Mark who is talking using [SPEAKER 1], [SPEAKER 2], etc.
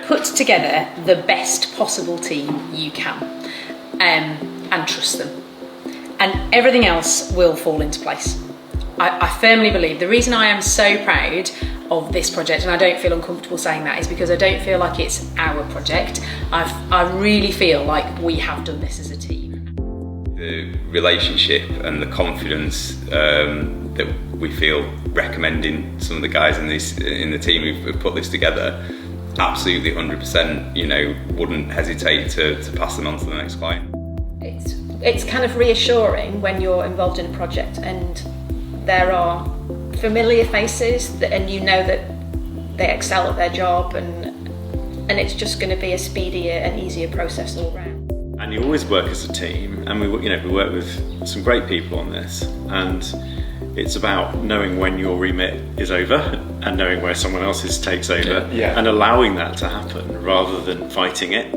[SPEAKER 1] Put together the best possible team you can, and trust them, and everything else will fall into place. I firmly believe the reason I am so proud of this project, and I don't feel uncomfortable saying that, is because I don't feel like it's our project. I really feel like we have done this as a team.
[SPEAKER 2] The relationship and the confidence that we feel recommending some of the guys in the team who've put this together, absolutely 100%, you know, wouldn't hesitate to pass them on to the next client.
[SPEAKER 3] It's kind of reassuring when you're involved in a project and there are familiar faces and you know that they excel at their job, and it's just going to be a speedier and easier process all round.
[SPEAKER 4] And you always work as a team, and we work with some great people on this, and it's about knowing when your remit is over and knowing where someone else's takes over, and allowing that to happen rather than fighting it.